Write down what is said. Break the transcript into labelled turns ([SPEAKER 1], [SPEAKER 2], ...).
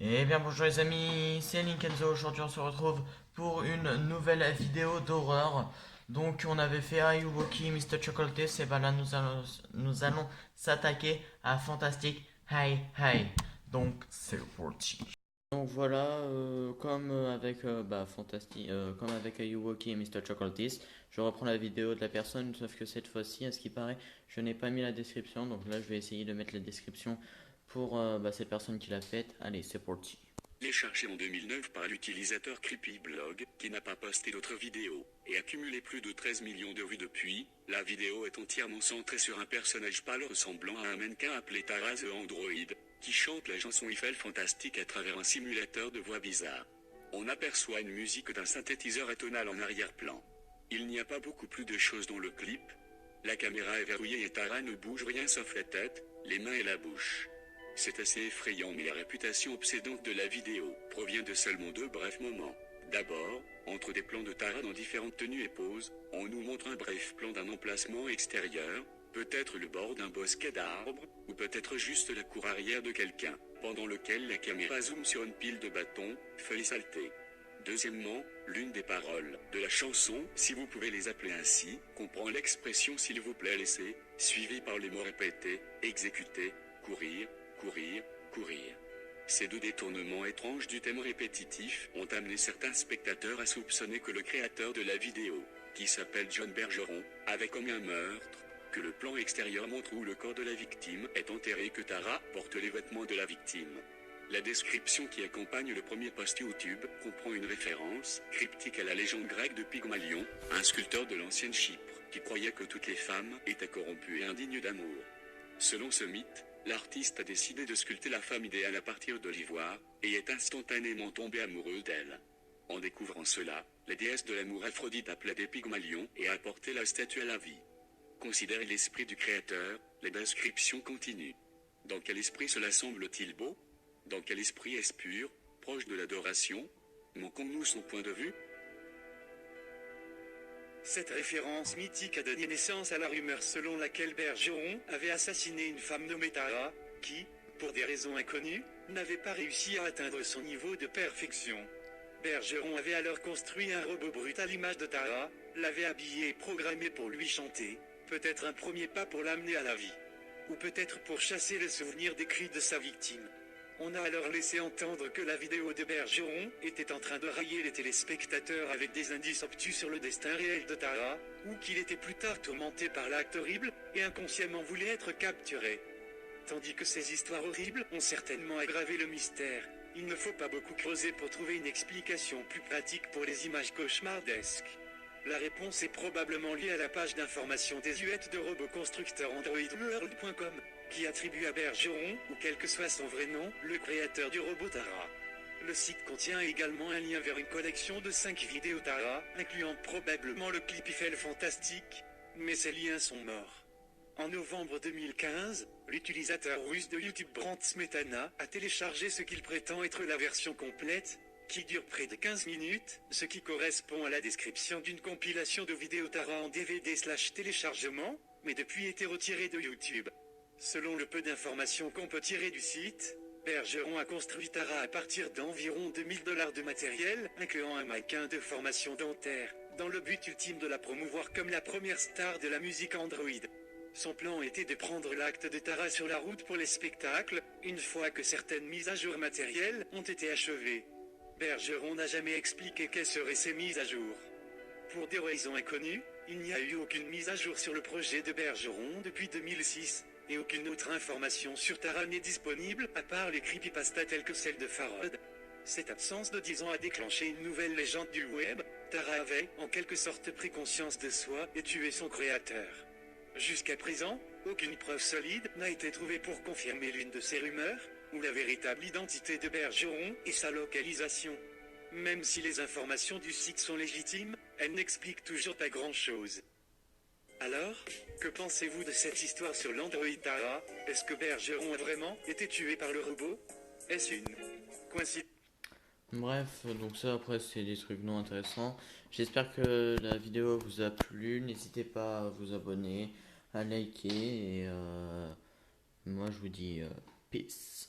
[SPEAKER 1] Eh bien bonjour les amis, c'est Linkenzo. Aujourd'hui on se retrouve pour une nouvelle vidéo d'horreur. Donc on avait fait Ayuwoki, Mr. Chocolates, et ben là nous allons s'attaquer à Fantastic Hi Hi. Donc c'est parti. Donc voilà, comme avec Ayuwoki et Mr. Chocolates, je reprends la vidéo de la personne, sauf que cette fois-ci, à ce qui paraît, je n'ai pas mis la description. Donc là je vais essayer de mettre la description pour cette personne qui l'a faite. Allez, c'est parti.
[SPEAKER 2] Téléchargé en 2009 par l'utilisateur CreepyBlog, qui n'a pas posté d'autres vidéos, et a cumulé plus de 13 millions de vues depuis, la vidéo est entièrement centrée sur un personnage pâle ressemblant à un mannequin appelé Tara the Android, qui chante la chanson Eiffel Fantastique à travers un simulateur de voix bizarre. On aperçoit une musique d'un synthétiseur atonal en arrière-plan. Il n'y a pas beaucoup plus de choses dans le clip. La caméra est verrouillée et Tara ne bouge rien sauf la tête, les mains et la bouche. C'est assez effrayant, mais la réputation obsédante de la vidéo provient de seulement deux brefs moments. D'abord, entre des plans de Tara dans différentes tenues et poses, on nous montre un bref plan d'un emplacement extérieur, peut-être le bord d'un bosquet d'arbres, ou peut-être juste la cour arrière de quelqu'un, pendant lequel la caméra zoome sur une pile de bâtons, feuilles saltées. Deuxièmement, l'une des paroles de la chanson, si vous pouvez les appeler ainsi, comprend l'expression s'il vous plaît laissez, suivie par les mots répétés, exécuter, courir, courir, courir. Ces deux détournements étranges du thème répétitif ont amené certains spectateurs à soupçonner que le créateur de la vidéo, qui s'appelle John Bergeron, avait commis un meurtre, que le plan extérieur montre où le corps de la victime est enterré et que Tara porte les vêtements de la victime. La description qui accompagne le premier post YouTube comprend une référence cryptique à la légende grecque de Pygmalion, un sculpteur de l'ancienne Chypre, qui croyait que toutes les femmes étaient corrompues et indignes d'amour. Selon ce mythe, l'artiste a décidé de sculpter la femme idéale à partir de l'ivoire, et est instantanément tombé amoureux d'elle. En découvrant cela, la déesse de l'amour Aphrodite a plaidé Pygmalion et a apporté la statue à la vie. Considérez l'esprit du créateur, la description continue. Dans quel esprit cela semble-t-il beau? Dans quel esprit est-ce pur, proche de l'adoration? Manquons-nous son point de vue?
[SPEAKER 3] Cette référence mythique a donné naissance à la rumeur selon laquelle Bergeron avait assassiné une femme nommée Tara, qui, pour des raisons inconnues, n'avait pas réussi à atteindre son niveau de perfection. Bergeron avait alors construit un robot brut à l'image de Tara, l'avait habillé et programmé pour lui chanter, peut-être un premier pas pour l'amener à la vie. Ou peut-être pour chasser le souvenir des cris de sa victime. On a alors laissé entendre que la vidéo de Bergeron était en train de railler les téléspectateurs avec des indices obtus sur le destin réel de Tara, ou qu'il était plus tard tourmenté par l'acte horrible, et inconsciemment voulait être capturé. Tandis que ces histoires horribles ont certainement aggravé le mystère, il ne faut pas beaucoup creuser pour trouver une explication plus pratique pour les images cauchemardesques. La réponse est probablement liée à la page d'information désuète de roboconstructeur AndroidWorld.com, qui attribue à Bergeron, ou quel que soit son vrai nom, le créateur du robot Tara. Le site contient également un lien vers une collection de 5 vidéos Tara, incluant probablement le clip Eiffel Fantastique, mais ces liens sont morts. En novembre 2015, l'utilisateur russe de YouTube Brant Smetana a téléchargé ce qu'il prétend être la version complète, qui dure près de 15 minutes, ce qui correspond à la description d'une compilation de vidéos Tara en DVD/téléchargement, mais depuis été retiré de YouTube. Selon le peu d'informations qu'on peut tirer du site, Bergeron a construit Tara à partir d'environ $2000 de matériel, incluant un mannequin de formation dentaire, dans le but ultime de la promouvoir comme la première star de la musique Android. Son plan était de prendre l'acte de Tara sur la route pour les spectacles, une fois que certaines mises à jour matérielles ont été achevées. Bergeron n'a jamais expliqué quelles seraient ces mises à jour. Pour des raisons inconnues, il n'y a eu aucune mise à jour sur le projet de Bergeron depuis 2006, et aucune autre information sur Tara n'est disponible à part les creepypastas telles que celle de Farod. Cette absence de 10 ans a déclenché une nouvelle légende du web. Tara avait, en quelque sorte, pris conscience de soi et tué son créateur. Jusqu'à présent, aucune preuve solide n'a été trouvée pour confirmer l'une de ces rumeurs, ou la véritable identité de Bergeron et sa localisation. Même si les informations du site sont légitimes, elles n'expliquent toujours pas grand-chose. Alors, que pensez-vous de cette histoire sur l'Android Tara? Est-ce que Bergeron a vraiment été tué par le robot? Est-ce une coïncidence?
[SPEAKER 1] Bref, donc ça après c'est des trucs non intéressants. J'espère que la vidéo vous a plu. N'hésitez pas à vous abonner, à liker et moi je vous dis peace.